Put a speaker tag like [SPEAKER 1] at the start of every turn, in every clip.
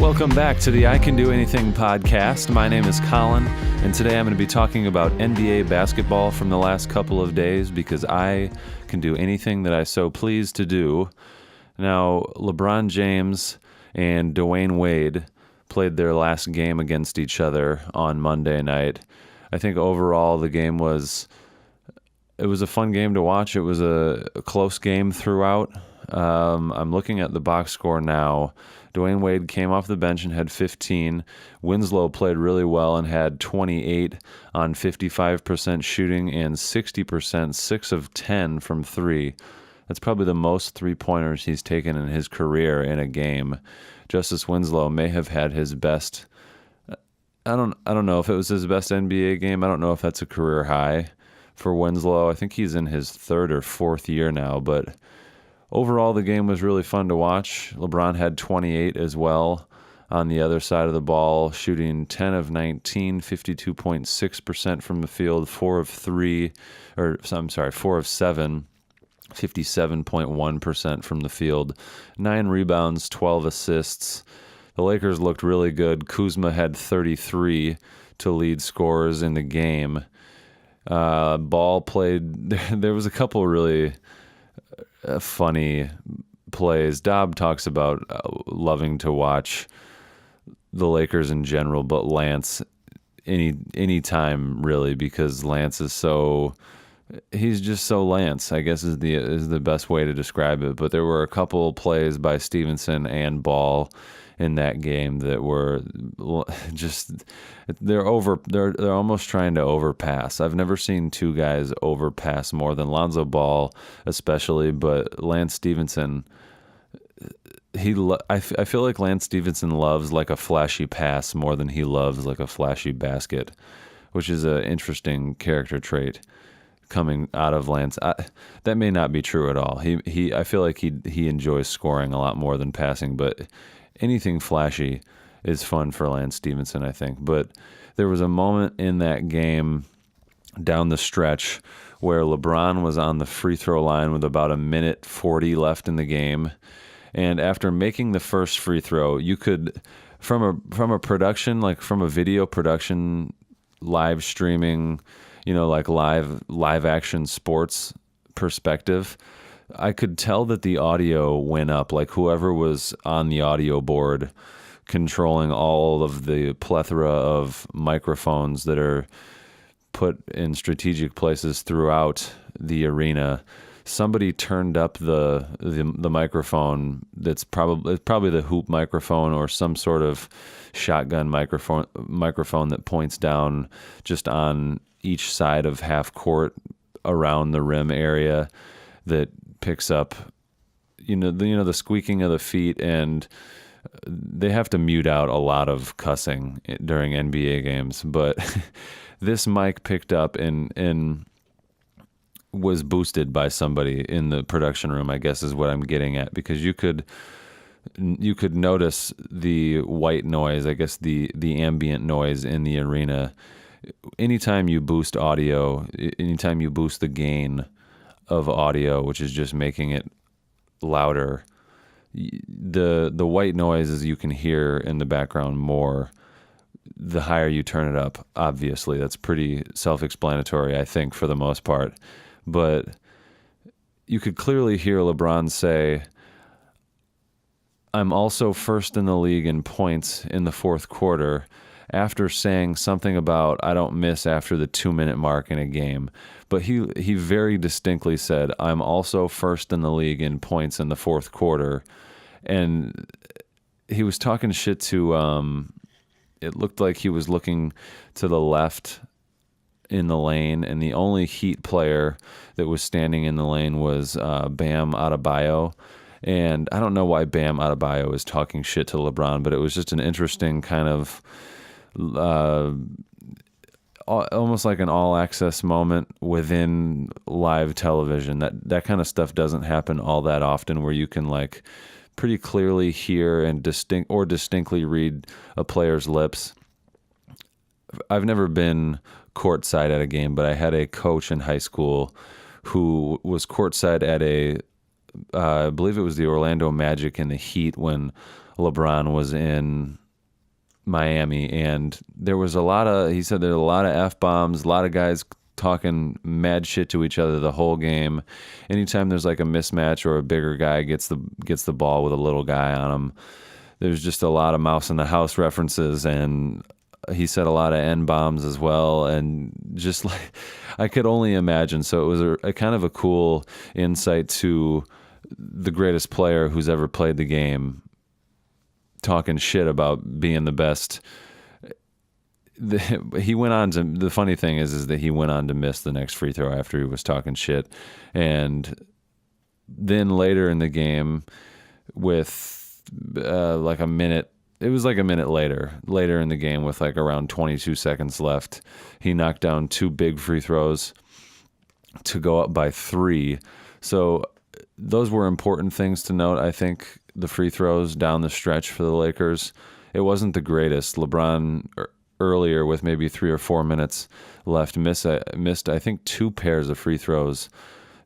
[SPEAKER 1] Welcome back to the I Can Do Anything podcast. My name is Colin, and today I'm going to be talking about NBA basketball from the last couple of days because I can do anything that I so please to do. Now, LeBron James and Dwayne Wade played their last game against each other on Monday night. I think overall the game was a fun game to watch. It was a close game throughout. I'm looking at the box score now. Dwayne Wade came off the bench and had 15. Winslow played really well and had 28 on 55% shooting and 60%, 6 of 10 from 3. That's probably the most three-pointers he's taken in his career in a game. Justice Winslow may have had his best. I don't know if it was his best NBA game. I don't know if that's a career high for Winslow. I think he's in his third or fourth year now, but overall, the game was really fun to watch. LeBron had 28 as well on the other side of the ball, shooting 10 of 19, 52.6% from the field, 4 of 7, 57.1% from the field, 9 rebounds, 12 assists. The Lakers looked really good. Kuzma had 33 to lead scorers in the game. Ball played. There was a couple really funny plays. Dobb talks about loving to watch the Lakers in general, but Lance any time really, because Lance is he's just so Lance, I guess is the best way to describe it. But there were a couple plays by Stevenson and Ball in that game that were just they're almost trying to overpass. I've never seen two guys overpass more than Lonzo Ball, especially, but Lance Stevenson. I feel like Lance Stevenson loves like a flashy pass more than he loves like a flashy basket, which is an interesting character trait coming out of Lance. That may not be true at all. I feel like he enjoys scoring a lot more than passing, but anything flashy is fun for Lance Stevenson, I think. But there was a moment in that game down the stretch where LeBron was on the free throw line with about 1:40 left in the game. And after making the first free throw, you could, from a production, like from a video production, live streaming, like live action sports perspective, I could tell that the audio went up, like whoever was on the audio board controlling all of the plethora of microphones that are put in strategic places throughout the arena. Somebody turned up the microphone that's probably the hoop microphone or some sort of shotgun microphone that points down just on each side of half court around the rim area that picks up, the squeaking of the feet, and they have to mute out a lot of cussing during NBA games. But this mic picked up and was boosted by somebody in the production room, I guess is what I'm getting at, because you could notice the white noise, I guess the ambient noise in the arena. Anytime you boost audio, anytime you boost the gain of audio, which is just making it louder, the white noises you can hear in the background more the higher you turn it up. Obviously, that's pretty self-explanatory, I think, for the most part. But you could clearly hear LeBron say, "I'm also first in the league in points in the fourth quarter," after saying something about, "I don't miss after the 2-minute mark in a game." But he very distinctly said, "I'm also first in the league in points in the fourth quarter." And he was talking shit to, it looked like he was looking to the left in the lane, and the only Heat player that was standing in the lane was Bam Adebayo. And I don't know why Bam Adebayo is talking shit to LeBron, but it was just an interesting kind of almost like an all-access moment within live television. That kind of stuff doesn't happen all that often, where you can like pretty clearly hear and distinctly read a player's lips. I've never been courtside at a game, but I had a coach in high school who was courtside at a I believe it was the Orlando Magic and the Heat when LeBron was in Miami, and there was he said there were a lot of F-bombs, a lot of guys talking mad shit to each other the whole game. Anytime there's like a mismatch or a bigger guy gets the ball with a little guy on him, there's just a lot of mouse in the house references, and he said a lot of N-bombs as well, and just like I could only imagine. So it was a kind of a cool insight to the greatest player who's ever played the game talking shit about being the best. He went on to, the funny thing is that he went on to miss the next free throw after he was talking shit. And then later in the game with like a minute, it was like a minute later in the game with like around 22 seconds left, he knocked down 2 big free throws to go up by 3. So those were important things to note. I think the free throws down the stretch for the Lakers, it wasn't the greatest. LeBron earlier with maybe 3 or 4 minutes left missed I think 2 pairs of free throws.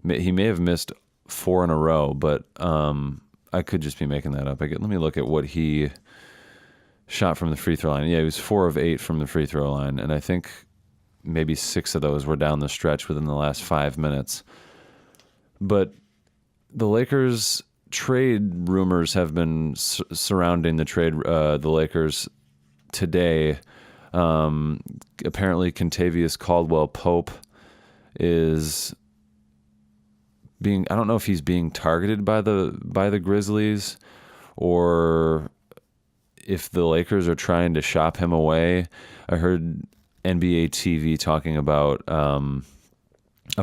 [SPEAKER 1] He may have missed 4 in a row, but I could just be making that up. Let me look at what he shot from the free throw line. Yeah, he was 4 of 8 from the free throw line, and I think maybe 6 of those were down the stretch within the last 5 minutes. But the Lakers trade rumors have been surrounding the Lakers today. Apparently Kentavious Caldwell-Pope is being, I don't know if he's being targeted by the Grizzlies or if the Lakers are trying to shop him away. I heard NBA TV talking about a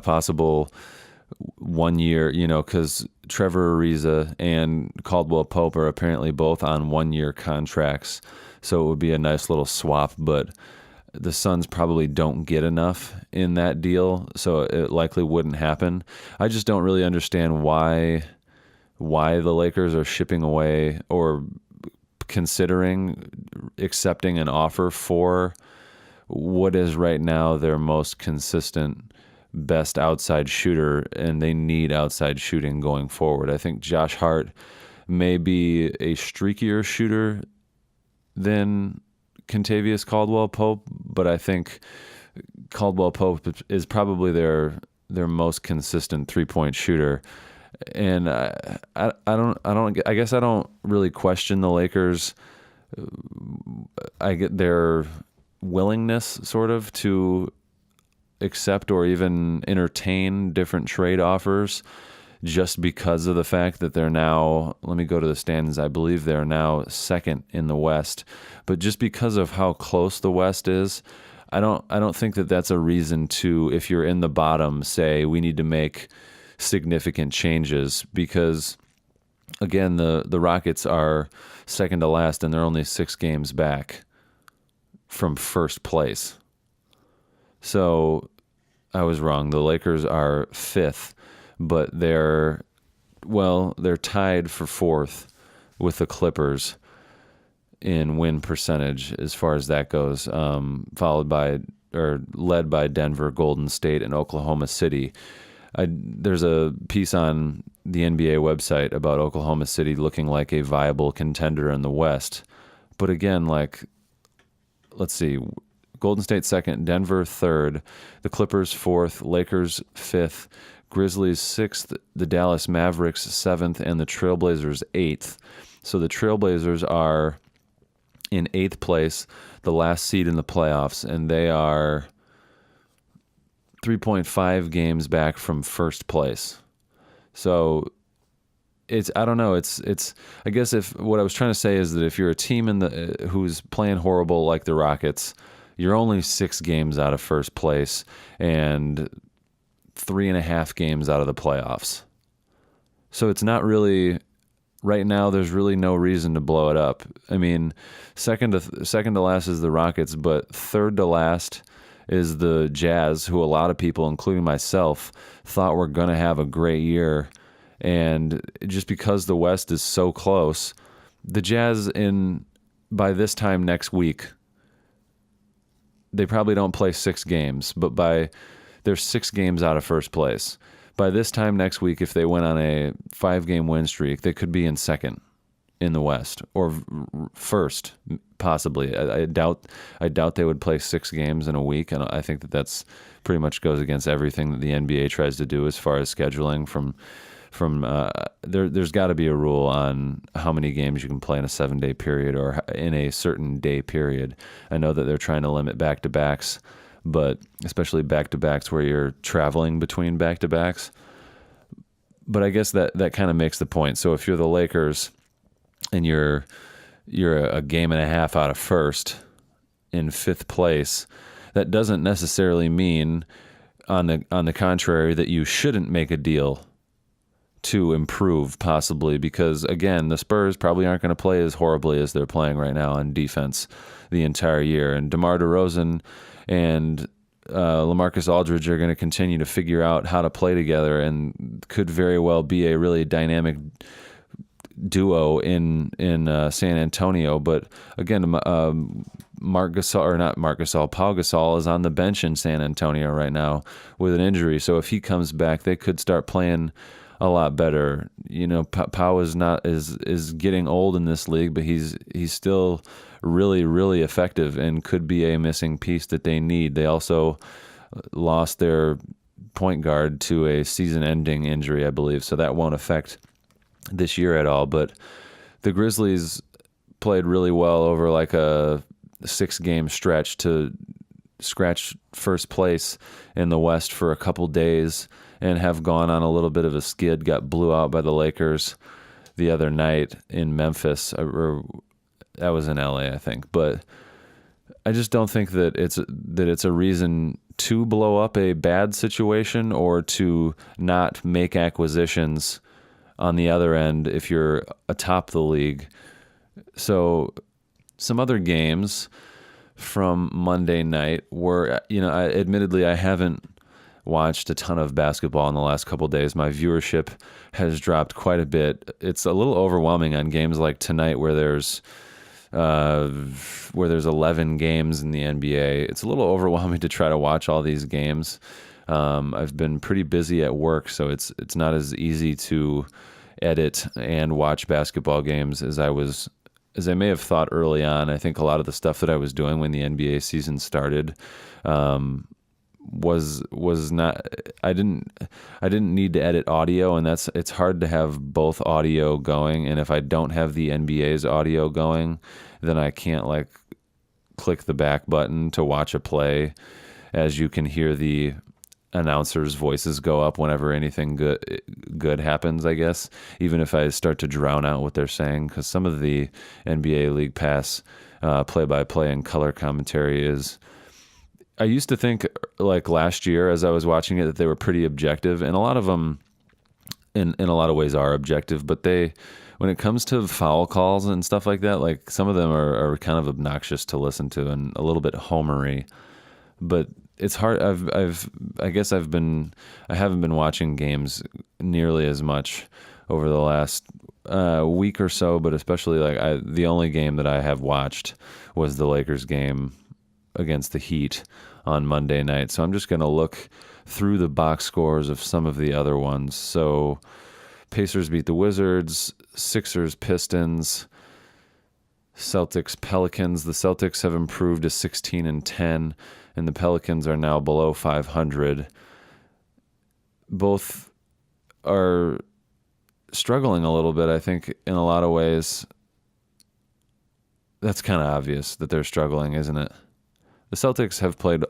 [SPEAKER 1] possible 1 year, because Trevor Ariza and Caldwell Pope are apparently both on 1-year contracts. So it would be a nice little swap, but the Suns probably don't get enough in that deal, so it likely wouldn't happen. I just don't really understand why the Lakers are shipping away or considering accepting an offer for what is right now their most consistent, best outside shooter, and they need outside shooting going forward. I think Josh Hart may be a streakier shooter than Kentavious Caldwell-Pope, but I think Caldwell-Pope is probably their most consistent 3-point shooter. And I guess I don't really question the Lakers. I get their willingness sort of to accept or even entertain different trade offers just because of the fact that they're now, let me go to the standings, I believe they're now second in the West. But just because of how close the West is, I don't think that that's a reason to, if you're in the bottom, say we need to make significant changes, because again, the Rockets are second to last and they're only 6 games back from first place. So I was wrong. The Lakers are 5th, but they're tied for 4th with the Clippers in win percentage as far as that goes, led by Denver, Golden State, and Oklahoma City. There's a piece on the NBA website about Oklahoma City looking like a viable contender in the West. But again, let's see, Golden State 2nd, Denver 3rd, the Clippers 4th, Lakers 5th, Grizzlies 6th, the Dallas Mavericks 7th, and the Trailblazers 8th. So the Trailblazers are in 8th place, the last seed in the playoffs, and they are 3.5 games back from first place. So I don't know. I guess what I was trying to say is that if you're a team who's playing horrible like the Rockets, you're only 6 games out of first place and 3.5 games out of the playoffs. So it's not really, right now there's really no reason to blow it up. I mean, second to last is the Rockets, but third to last is the Jazz, who a lot of people, including myself, thought were going to have a great year. And just because the West is so close, the Jazz by this time next week, they probably don't play 6 games, but they're 6 games out of first place. by this time next week, if they went on a 5-game win streak, they could be in second in the West or first, possibly. I doubt they would play 6 games in a week, and I think that's pretty much goes against everything that the NBA tries to do as far as scheduling. There's got to be a rule on how many games you can play in a 7-day period or in a certain day period. I know that they're trying to limit back-to-backs, but especially back-to-backs where you're traveling between back-to-backs. But I guess that kind of makes the point. So if you're the Lakers and you're a game and a half out of first in 5th place, that doesn't necessarily mean, on the contrary, that you shouldn't make a deal to improve, possibly, because again, the Spurs probably aren't going to play as horribly as they're playing right now on defense the entire year, and DeMar DeRozan and LaMarcus Aldridge are going to continue to figure out how to play together, and could very well be a really dynamic duo in San Antonio. But again, Paul Gasol is on the bench in San Antonio right now with an injury. So if he comes back, they could start playing a lot better. Pau is getting old in this league, but he's still really, really effective and could be a missing piece that they need. They also lost their point guard to a season-ending injury, I believe, so that won't affect this year at all. But the Grizzlies played really well over like a 6-game stretch to scratch first place in the West for a couple days and have gone on a little bit of a skid. Got blew out by the Lakers the other night in Memphis, or that was in LA, I think. But I just don't think that it's a reason to blow up a bad situation or to not make acquisitions on the other end if you're atop the league. So some other games from Monday night were, admittedly I haven't watched a ton of basketball in the last couple of days. My viewership has dropped quite a bit. It's a little overwhelming on games like tonight where there's 11 games in the NBA. It's a little overwhelming to try to watch all these games. I've been pretty busy at work, so it's not as easy to edit and watch basketball games as I may have thought early on. I think a lot of the stuff that I was doing when the NBA season started was not. I didn't need to edit audio, and it's hard to have both audio going. And if I don't have the NBA's audio going, then I can't click the back button to watch a play, as you can hear the announcers' voices go up whenever anything good happens, I guess, even if I start to drown out what they're saying, because some of the NBA League Pass play-by-play and color commentary is... I used to think, last year as I was watching it, that they were pretty objective, and a lot of them in a lot of ways are objective, but when it comes to foul calls and stuff like that, some of them are kind of obnoxious to listen to and a little bit homery. But it's hard. I haven't been watching games nearly as much over the last week or so, but especially the only game that I have watched was the Lakers game against the Heat on Monday night. So I'm just going to look through the box scores of some of the other ones. So Pacers beat the Wizards, Sixers, Pistons, Celtics, Pelicans. The Celtics have improved to 16-10, and the Pelicans are now below 500. Both are struggling a little bit, I think, in a lot of ways. That's kind of obvious that they're struggling, isn't it? The Celtics have played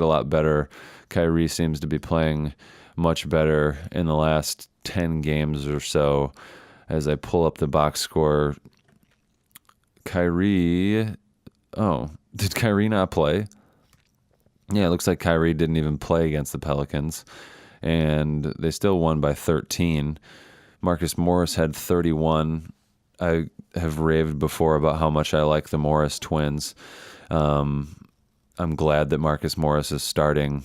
[SPEAKER 1] a lot better. Kyrie seems to be playing much better in the last 10 games or so. As I pull up the box score, did Kyrie not play? Yeah, it looks like Kyrie didn't even play against the Pelicans, and they still won by 13. Marcus Morris had 31. I have raved before about how much I like the Morris twins. I'm glad that Marcus Morris is starting.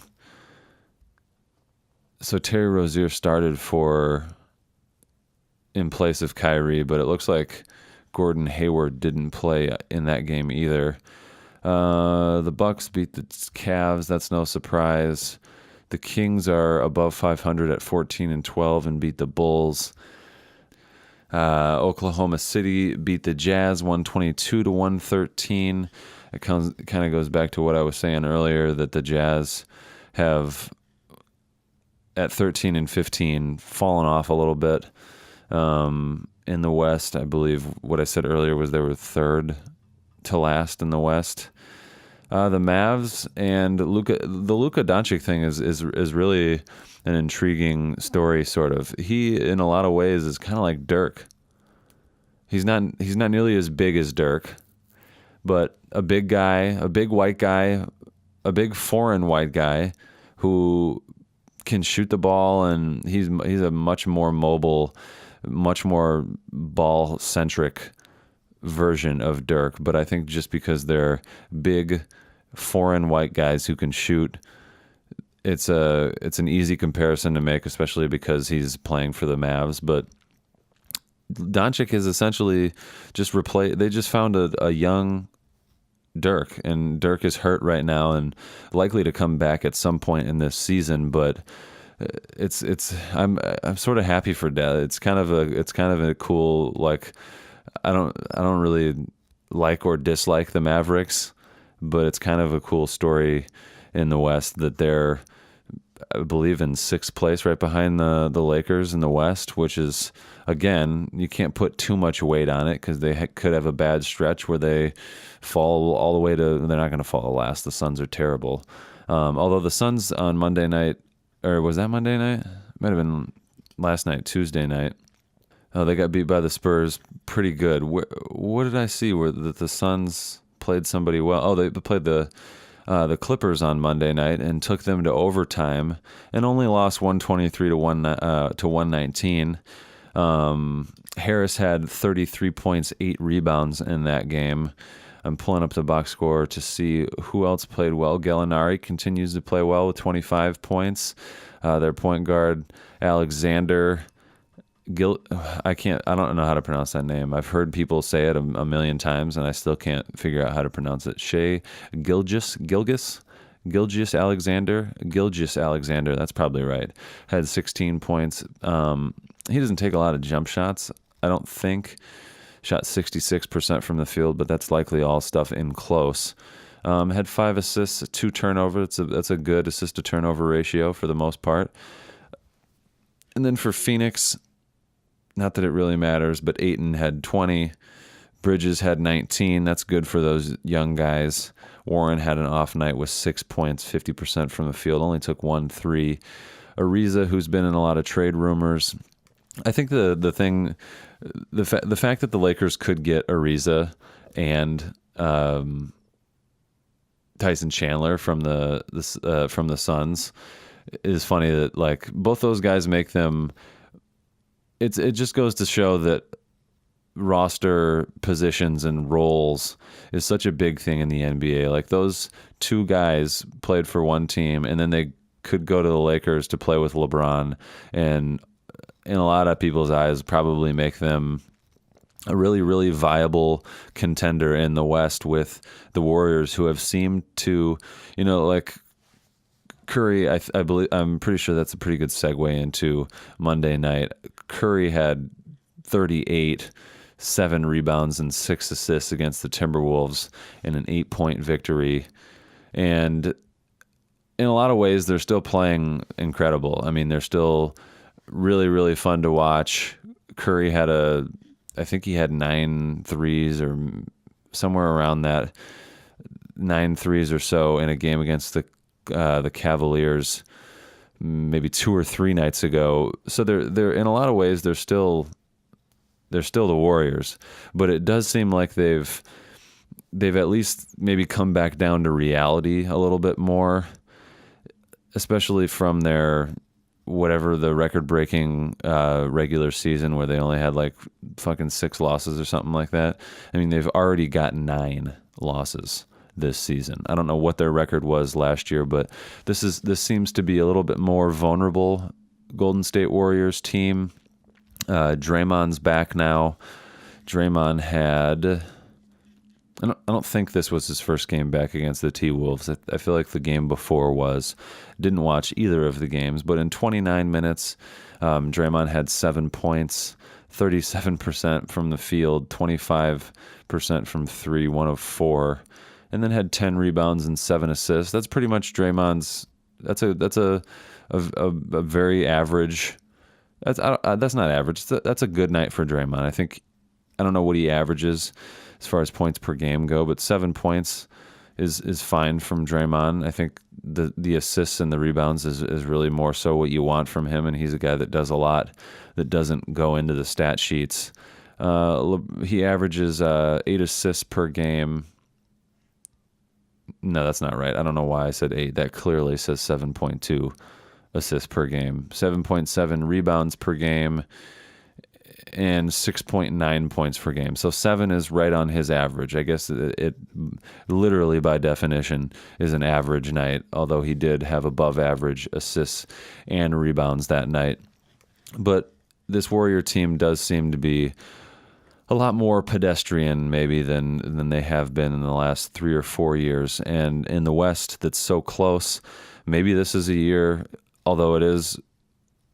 [SPEAKER 1] So Terry Rozier started in place of Kyrie, but it looks like Gordon Hayward didn't play in that game either. The Bucks beat the Cavs. That's no surprise. The Kings are above 500 at 14-12 and beat the Bulls. Oklahoma City beat the Jazz 122-113. It kind of goes back to what I was saying earlier, that the Jazz have at 13-15 fallen off a little bit. In the West, I believe what I said earlier was they were third to last in the West. The Mavs and the Luka Doncic thing is really an intriguing story, sort of. He, in a lot of ways, is kind of like Dirk. He's not nearly as big as Dirk, but a big guy, a big white guy, a big foreign white guy who can shoot the ball, and he's a much more mobile, much more ball-centric version of Dirk. But I think just because they're big foreign white guys who can shoot, it's an easy comparison to make, especially because he's playing for the Mavs. But Doncic is essentially just they just found a young Dirk, and Dirk is hurt right now and likely to come back at some point in this season. But I'm sort of happy for that. It's kind of a cool, like, I don't really like or dislike the Mavericks, but it's kind of a cool story in the West that they're, I believe, in sixth place, right behind the Lakers in the West, which is, again, you can't put too much weight on it because they could have a bad stretch where they fall all the way to, they're not going to fall last. The Suns are terrible. Although the Suns on Monday night, or was that Monday night? Might have been last night, Tuesday night. They got beat by the Spurs pretty good. What did I see? Where the Suns played somebody well? Oh, they played the Clippers on Monday night and took them to overtime and only lost 123 to 119. Harris had 33 points, 8 rebounds in that game. I'm pulling up the box score to see who else played well. Gallinari continues to play well with 25 points. Their point guard, Alexander I don't know how to pronounce that name. I've heard people say it a million times, and I still can't figure out how to pronounce it. Shai Gilgeous Alexander, that's probably right. Had 16 points. He doesn't take a lot of jump shots, I don't think. Shot 66% from the field, but that's likely all stuff in close. Had 5 assists, 2 turnovers. That's a good assist to turnover ratio for the most part. And then for Phoenix, not that it really matters, but Ayton had 20. Bridges had 19. That's good for those young guys. Warren had an off night with 6 points, 50% from the field, only took 1 3. Ariza, who's been in a lot of trade rumors. I think the fact that the Lakers could get Ariza and Tyson Chandler from the Suns is funny. That, like, both those guys make them. It just goes to show that roster positions and roles is such a big thing in the NBA. Like, those two guys played for one team, and then they could go to the Lakers to play with LeBron, and in a lot of people's eyes, probably make them a really, really viable contender in the West with the Warriors, who have seemed to, like Curry, I believe, I'm pretty sure that's a pretty good segue into Monday night. Curry had 38, 7 rebounds, and 6 assists against the Timberwolves in an 8-point victory. And in a lot of ways, they're still playing incredible. I mean, they're still really, really fun to watch. Curry I think he had 9 threes or somewhere around that, 9 threes or so in a game against the Cavaliers maybe 2 or 3 nights ago. So they're in a lot of ways they're still the Warriors, but it does seem like they've at least maybe come back down to reality a little bit more, especially from their whatever the record-breaking regular season where they only had like fucking 6 losses or something like that. I mean, they've already got 9 losses this season. I don't know what their record was last year, but this seems to be a little bit more vulnerable Golden State Warriors team. Draymond's back now. Draymond had I don't think this was his first game back against the T-Wolves. I feel like the game before was. Didn't watch either of the games, but in 29 minutes, Draymond had 7 points, 37% from the field, 25% from three, 1 of 4, and then had 10 rebounds and 7 assists. That's pretty much Draymond's. That's a very average. That's not average. That's a good night for Draymond. I don't know what he averages as far as points per game go, but 7 points is fine from Draymond. I think the assists and the rebounds is really more so what you want from him, and he's a guy that does a lot that doesn't go into the stat sheets. He averages 8 assists per game. No, that's not right. I don't know why I said 8. That clearly says 7.2 assists per game, 7.7 rebounds per game, and 6.9 points per game. So 7 is right on his average. I guess it literally by definition is an average night, although he did have above average assists and rebounds that night. But this Warrior team does seem to be a lot more pedestrian maybe than they have been in the last 3 or 4 years. And in the West that's so close, maybe this is a year, although it is,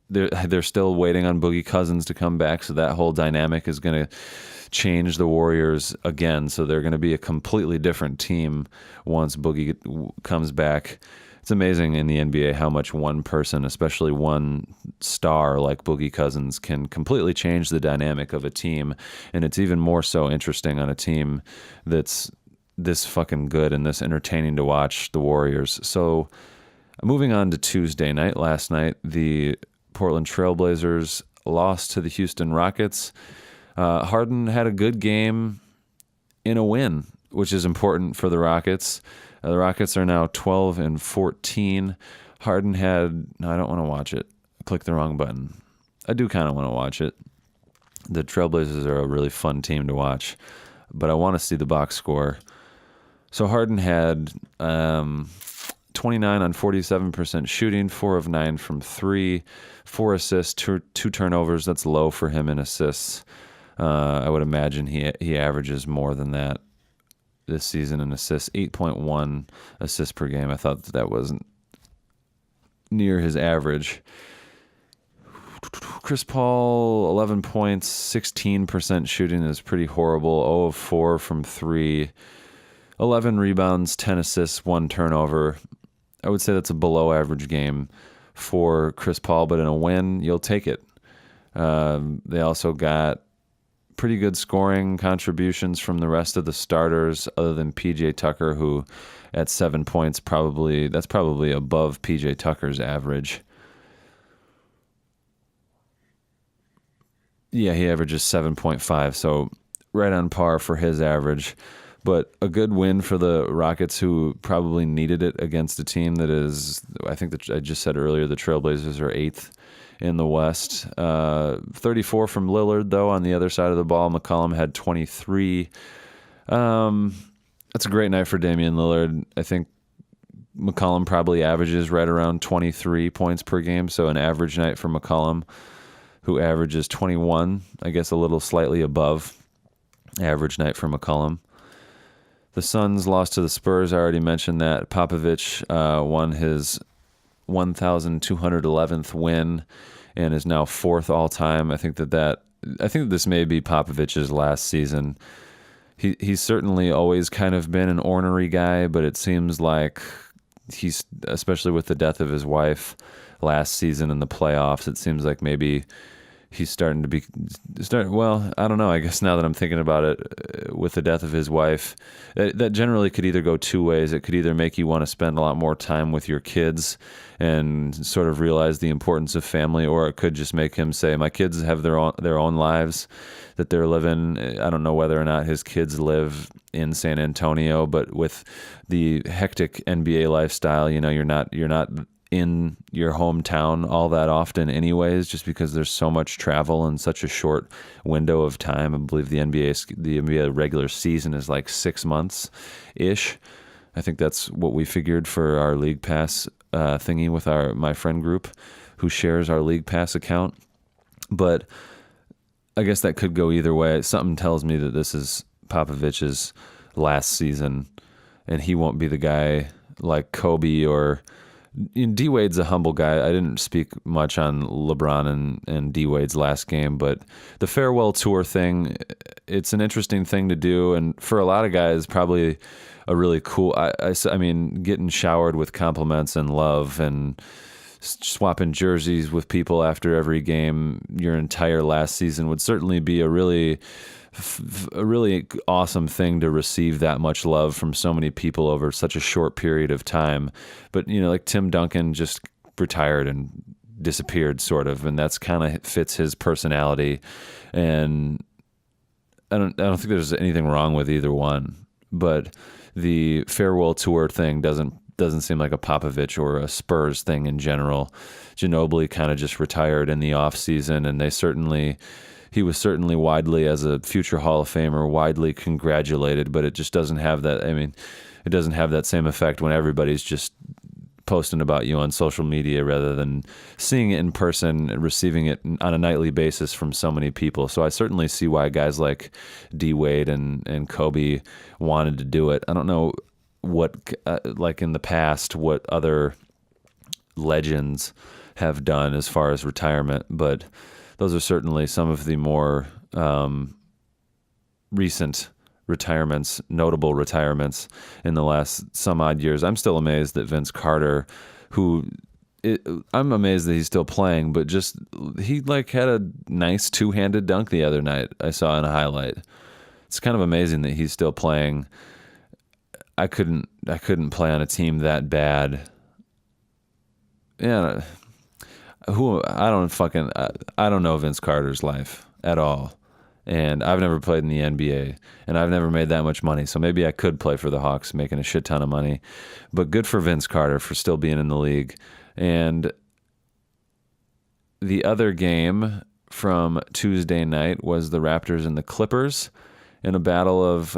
[SPEAKER 1] they're still waiting on Boogie Cousins to come back, so that whole dynamic is going to change the Warriors again. So they're going to be a completely different team once Boogie comes back. It's amazing in the NBA how much one person, especially one star like Boogie Cousins, can completely change the dynamic of a team. And it's even more so interesting on a team that's this fucking good and this entertaining to watch, the Warriors. So moving on to Tuesday night, last night, the Portland Trailblazers lost to the Houston Rockets. Harden had a good game in a win, which is important for the Rockets. The Rockets are now 12-14. Harden had... No, I don't want to watch it. I clicked the wrong button. I do kind of want to watch it. The Trailblazers are a really fun team to watch, but I want to see the box score. So Harden had 29 on 47% shooting, 4 of 9 from 3, 4 assists, 2 turnovers. That's low for him in assists. I would imagine he averages more than that this season in assists, 8.1 assists per game. I thought that wasn't near his average. Chris Paul, 11 points, 16% shooting is pretty horrible. 0 of 4 from 3, 11 rebounds, 10 assists, 1 turnover. I would say that's a below average game for Chris Paul, but in a win, you'll take it. They also got pretty good scoring contributions from the rest of the starters, other than PJ Tucker, who at 7 points that's probably above PJ Tucker's average. Yeah, he averages 7.5, so right on par for his average. But a good win for the Rockets, who probably needed it against a team that is, I think that I just said earlier, the Trailblazers are 8th in the West. 34 from Lillard, though, on the other side of the ball. McCollum had 23. That's a great night for Damian Lillard. I think McCollum probably averages right around 23 points per game, so an average night for McCollum, who averages 21, I guess a little slightly above average night for McCollum. The Suns lost to the Spurs. I already mentioned that. Popovich won his 1,211th win and is now 4th all time. I think that this may be Popovich's last season. He's certainly always kind of been an ornery guy, but it seems like he's, especially with the death of his wife last season in the playoffs, it seems like maybe he's starting to well, I don't know. I guess now that I'm thinking about it, with the death of his wife, that generally could either go two ways. It could either make you want to spend a lot more time with your kids and sort of realize the importance of family, or it could just make him say, my kids have their own lives that they're living. I don't know whether or not his kids live in San Antonio, but with the hectic NBA lifestyle, you're not in your hometown all that often anyways, just because there's so much travel in such a short window of time. I believe the NBA regular season is like 6 months-ish. I think that's what we figured for our League Pass thingy with my friend group who shares our League Pass account. But I guess that could go either way. Something tells me that this is Popovich's last season, and he won't be the guy like Kobe or D Wade's a humble guy. I didn't speak much on LeBron and D Wade's last game, but the farewell tour thing, it's an interesting thing to do, and for a lot of guys, probably a really cool. I mean, getting showered with compliments and love and swapping jerseys with people after every game your entire last season would certainly be a really awesome thing to receive that much love from so many people over such a short period of time. But, like Tim Duncan just retired and disappeared sort of, and that's kind of fits his personality. And I don't think there's anything wrong with either one, but the farewell tour thing doesn't seem like a Popovich or a Spurs thing in general. Ginobili kind of just retired in the off season, and he was certainly widely, as a future Hall of Famer, widely congratulated, but it just doesn't have that. I mean, it doesn't have that same effect when everybody's just posting about you on social media rather than seeing it in person and receiving it on a nightly basis from so many people. So I certainly see why guys like D Wade and Kobe wanted to do it. I don't know what, like in the past, what other legends have done as far as retirement, but those are certainly some of the more recent retirements, notable retirements in the last some odd years. I'm still amazed that Vince Carter, I'm amazed that he's still playing, but he had a nice two-handed dunk the other night I saw in a highlight. It's kind of amazing that he's still playing. I couldn't play on a team that bad. Yeah. I don't know Vince Carter's life at all. And I've never played in the NBA, and I've never made that much money. So maybe I could play for the Hawks, making a shit ton of money. But good for Vince Carter for still being in the league. And the other game from Tuesday night was the Raptors and the Clippers in a battle of,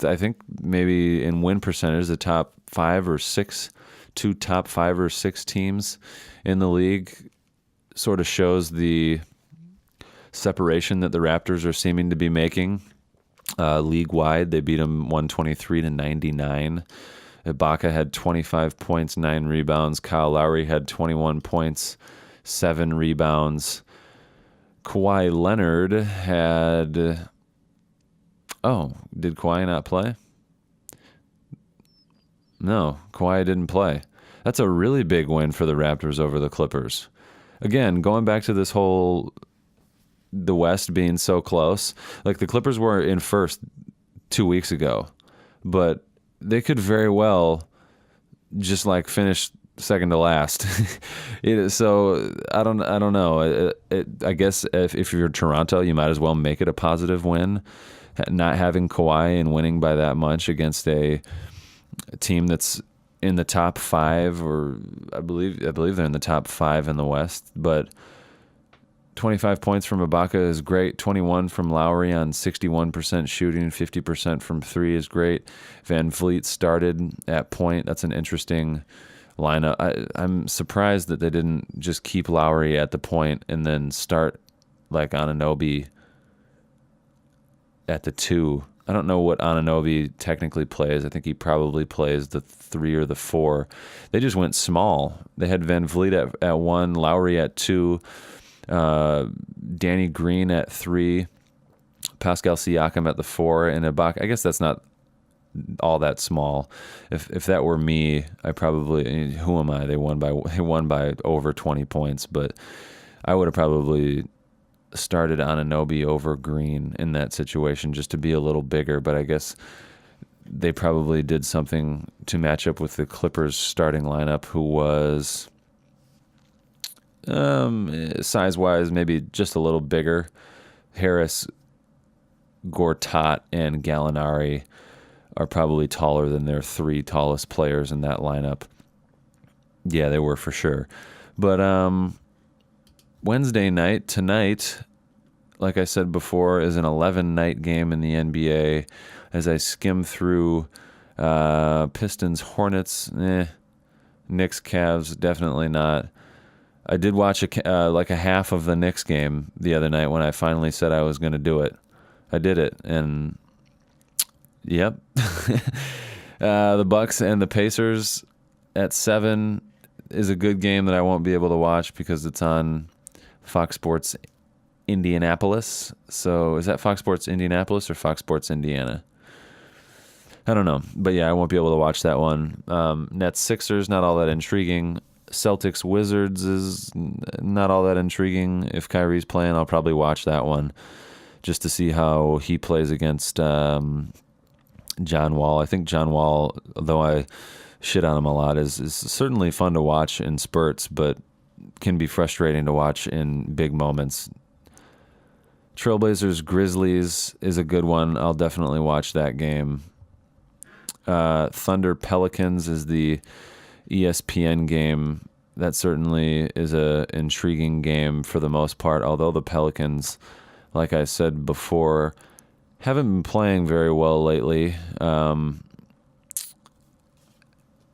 [SPEAKER 1] I think maybe in win percentage, the top 5 or 6 two top 5 or 6 teams in the league. Sort of shows the separation that the Raptors are seeming to be making league-wide. They beat them 123-99. Ibaka had 25 points, 9 rebounds. Kyle Lowry had 21 points, 7 rebounds. Kawhi Leonard had... Oh, did Kawhi not play? No, Kawhi didn't play. That's a really big win for the Raptors over the Clippers. Again, going back to this whole the West being so close, like the Clippers were in first 2 weeks ago, but they could very well just finish second to last. So I don't know. I guess if you're Toronto, you might as well make it a positive win, not having Kawhi and winning by that much against a team that's in the top 5, or I believe they're in the top 5 in the West. But 25 points from Ibaka is great. 21 from Lowry on 61% shooting, 50% from 3 is great. Van Vliet started at point. That's an interesting lineup. I'm surprised that they didn't just keep Lowry at the point and then start Anunoby at the 2. I don't know what Anunoby technically plays. I think he probably plays the 3 or the 4. They just went small. They had Van Vliet at 1, Lowry at 2, Danny Green at 3, Pascal Siakam at the 4, and Ibaka. I guess that's not all that small. If that were me, I probably, who am I? They won by over 20 points, but I would have probably started Anunoby over Green in that situation just to be a little bigger. But I guess they probably did something to match up with the Clippers starting lineup, who was size-wise maybe just a little bigger. Harris, Gortat, and Gallinari are probably taller than their 3 tallest players in that lineup. Yeah, they were for sure. But Wednesday night, tonight, like I said before, is an 11-night game in the NBA. As I skim through Pistons, Hornets, Knicks, Cavs, definitely not. I did watch a half of the Knicks game the other night when I finally said I was going to do it. I did it, and Yep. The Bucks and the Pacers at 7 is a good game that I won't be able to watch because it's on Fox Sports Indianapolis. So is that Fox Sports Indianapolis or Fox Sports Indiana? I don't know. But yeah, I won't be able to watch that one. Nets Sixers, not all that intriguing. Celtics Wizards is not all that intriguing. If Kyrie's playing, I'll probably watch that one just to see how he plays against John Wall. I think John Wall, though I shit on him a lot, is certainly fun to watch in spurts, but can be frustrating to watch in big moments. Trailblazers Grizzlies is a good one. I'll definitely watch that game. Thunder Pelicans is the ESPN game. That certainly is a intriguing game for the most part, although the Pelicans, like I said before, haven't been playing very well lately.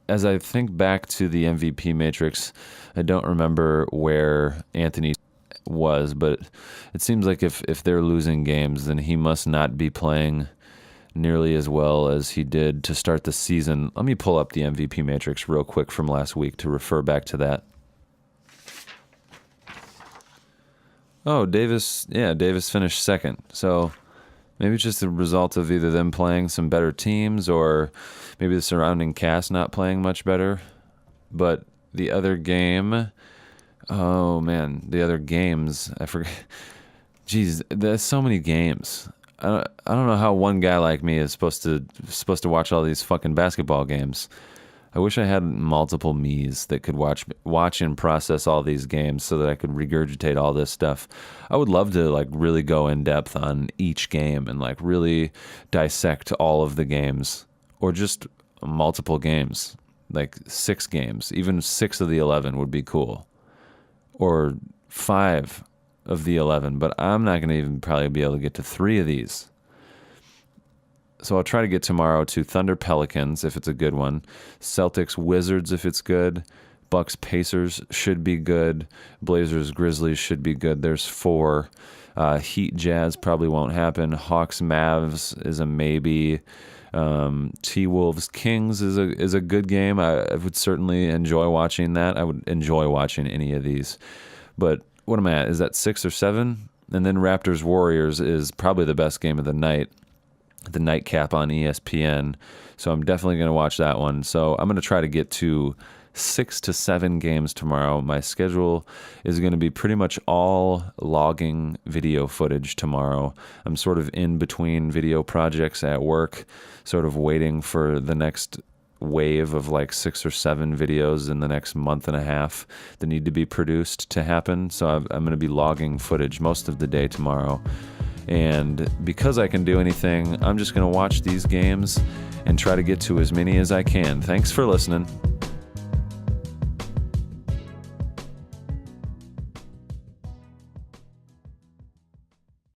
[SPEAKER 1] As I think back to the MVP matrix, I don't remember where Anthony was, but it seems like if they're losing games, then he must not be playing nearly as well as he did to start the season. Let me pull up the MVP matrix real quick from last week to refer back to that. Oh, Davis finished second. So maybe it's just a result of either them playing some better teams or maybe the surrounding cast not playing much better. But the other game, oh man, the other games, I forget. Jeez, there's so many games. I don't know how one guy like me is supposed to watch all these fucking basketball games. I wish I had multiple me's that could watch and process all these games so that I could regurgitate all this stuff. I would love to like really go in depth on each game and like really dissect all of the games, or just multiple games, like 6 games. Even 6 of the 11 would be cool, or 5 of the 11, but I'm not going to even probably be able to get to 3 of these. So I'll try to get tomorrow to Thunder Pelicans if it's a good one, Celtics Wizards if it's good, Bucks Pacers should be good, Blazers Grizzlies should be good. There's 4. Heat Jazz probably won't happen. Hawks Mavs is a maybe. T-Wolves Kings is a good game. I would certainly enjoy watching that. I would enjoy watching any of these, but what am I at? Is that 6 or 7? And then Raptors Warriors is probably the best game of the night, the nightcap on ESPN. So I'm definitely going to watch that one. So I'm going to try to get to 6 to 7 games tomorrow. My schedule is going to be pretty much all logging video footage tomorrow. I'm sort of in between video projects at work, sort of waiting for the next wave of like 6 or 7 videos in the next month and a half that need to be produced to happen. So I'm going to be logging footage most of the day tomorrow. And because I can do anything, I'm just going to watch these games and try to get to as many as I can. Thanks for listening.